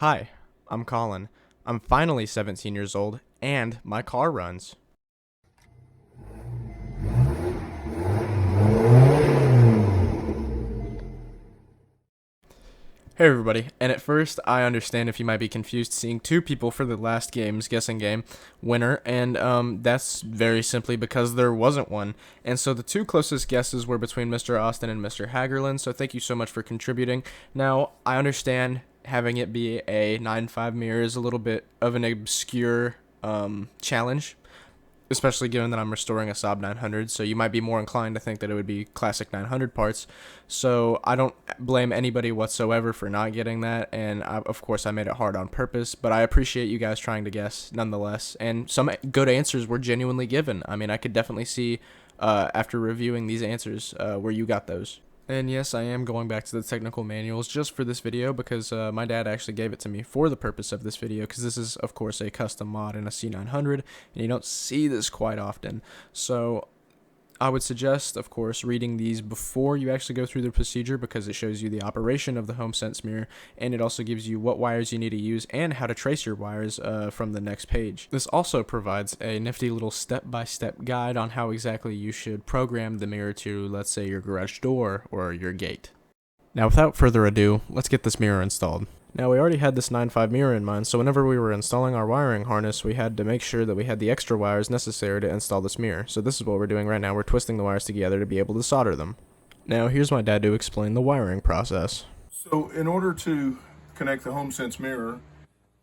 Hi, I'm Colin. I'm finally 17 years old, and my car runs. Hey everybody, and at first, I understand if you might be confused seeing two people for the last game's guessing game winner, and that's very simply because there wasn't one. And so the two closest guesses were between Mr. Austin and Mr. Hagerland, so thank you so much for contributing. Now, I understand having it be a 9.5 mirror is a little bit of an obscure challenge, especially given that I'm restoring a SAAB 900, so you might be more inclined to think that it would be classic 900 parts. So I don't blame anybody whatsoever for not getting that, and of course I made it hard on purpose, but I appreciate you guys trying to guess nonetheless, and some good answers were genuinely given. I mean, I could definitely see after reviewing these answers where you got those. And yes, I am going back to the technical manuals just for this video because my dad actually gave it to me for the purpose of this video, because this is, of course, a custom mod in a C900, and you don't see this quite often. So I would suggest, of course, reading these before you actually go through the procedure, because it shows you the operation of the HomeSense mirror, and it also gives you what wires you need to use and how to trace your wires from the next page. This also provides a nifty little step-by-step guide on how exactly you should program the mirror to, let's say, your garage door or your gate. Now, without further ado, let's get this mirror installed. Now, we already had this 9.5 mirror in mind, so whenever we were installing our wiring harness, we had to make sure that we had the extra wires necessary to install this mirror. So this is what we're doing right now. We're twisting the wires together to be able to solder them. Now, here's my dad to explain the wiring process. So in order to connect the HomeSense mirror,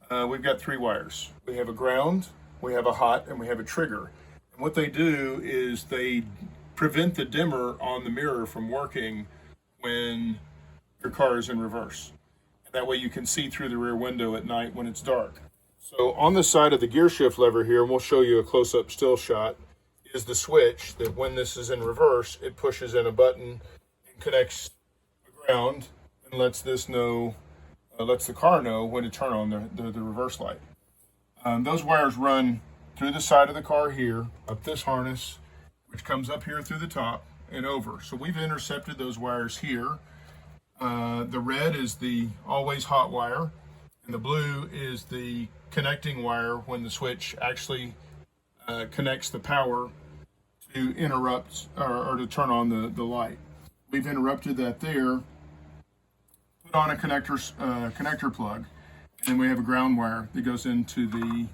we've got three wires. We have a ground, we have a hot, and we have a trigger. And what they do is they prevent the dimmer on the mirror from working when your car is in reverse. That way you can see through the rear window at night when it's dark. So on the side of the gear shift lever here, and we'll show you a close-up still shot, is the switch that when this is in reverse, it pushes in a button and connects the ground and lets the car know when to turn on the reverse light. Those wires run through the side of the car here, up this harness, which comes up here through the top and over. So we've intercepted those wires here. The red is the always hot wire, and the blue is the connecting wire when the switch actually connects the power to interrupt or to turn on the light. We've interrupted that there, put on a connector plug, and then we have a ground wire that goes into the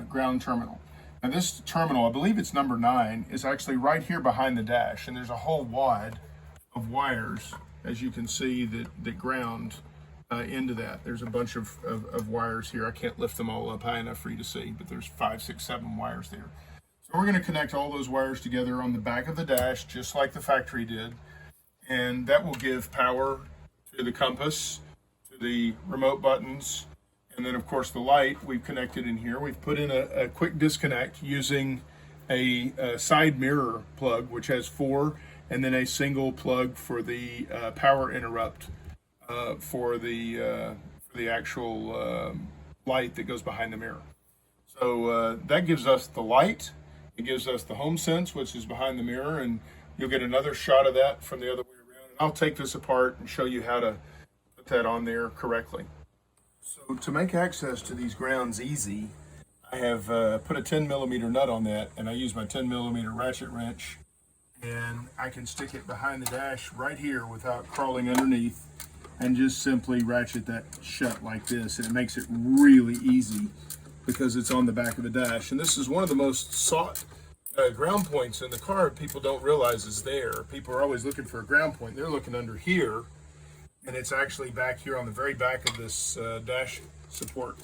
ground terminal. Now this terminal, I believe it's number 9, is actually right here behind the dash, and there's a whole wad of wires, as you can see, that ground into that. There's a bunch of wires here. I can't lift them all up high enough for you to see, but there's 5, 6, 7 wires there. So we're going to connect all those wires together on the back of the dash, just like the factory did, and that will give power to the compass, to the remote buttons, and then of course the light we've connected in here. We've put in a quick disconnect using a side mirror plug, which has 4, and then a single plug for the power interrupt for the actual light that goes behind the mirror. So that gives us the light. It gives us the HomeSense, which is behind the mirror, and you'll get another shot of that from the other way around. And I'll take this apart and show you how to put that on there correctly. So to make access to these grounds easy, I have put a 10mm nut on that, and I use my 10mm ratchet wrench, and I can stick it behind the dash right here without crawling underneath, and just simply ratchet that shut like this, and it makes it really easy because it's on the back of the dash. And this is one of the most sought ground points in the car. People don't realize is there. People are always looking for a ground point. They're looking under here, and it's actually back here on the very back of this dash support.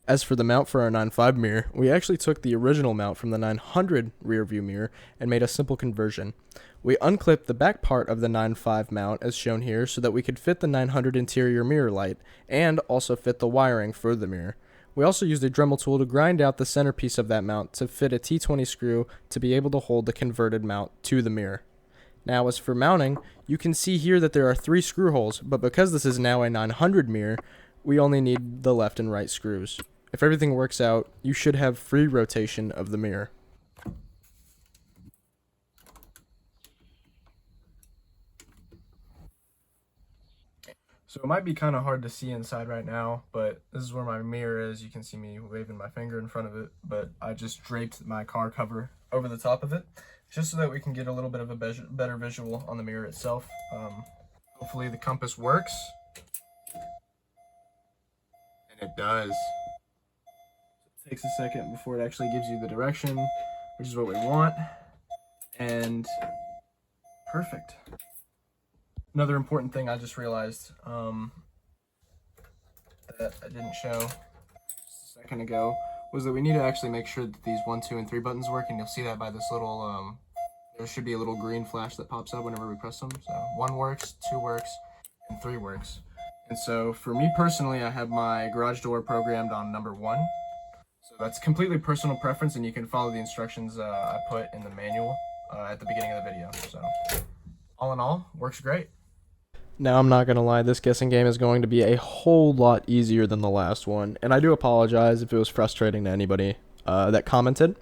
As for the mount for our 9.5 mirror, we actually took the original mount from the 900 rear view mirror and made a simple conversion. We unclipped the back part of the 9.5 mount as shown here so that we could fit the 900 interior mirror light and also fit the wiring for the mirror. We also used a Dremel tool to grind out the centerpiece of that mount to fit a T20 screw to be able to hold the converted mount to the mirror. Now, as for mounting, you can see here that there are 3 screw holes, but because this is now a 900 mirror, we only need the left and right screws. If everything works out, you should have free rotation of the mirror. So So it might be kind of hard to see inside right now, but this is where my mirror is. You can see me waving my finger in front of it, but I just draped my car cover over the top of it, just so that we can get a little bit of a better visual on the mirror itself. Hopefully the compass works. And it does. It takes a second before it actually gives you the direction, which is what we want. And perfect. Another important thing I just realized that I didn't show just a second ago was that we need to actually make sure that these 1, 2, and 3 buttons work, and you'll see that by this little, there should be a little green flash that pops up whenever we press them. So 1 works, 2 works, and 3 works. And so for me personally, I have my garage door programmed on number 1. So that's completely personal preference, and you can follow the instructions I put in the manual at the beginning of the video. So all in all, works great. Now, I'm not going to lie, this guessing game is going to be a whole lot easier than the last one, and I do apologize if it was frustrating to anybody that commented,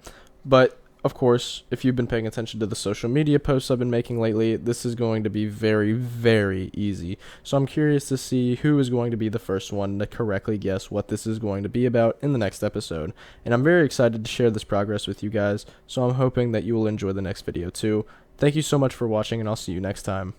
but of course, if you've been paying attention to the social media posts I've been making lately, this is going to be very, very easy. So I'm curious to see who is going to be the first one to correctly guess what this is going to be about in the next episode, and I'm very excited to share this progress with you guys, so I'm hoping that you will enjoy the next video too. Thank you so much for watching, and I'll see you next time.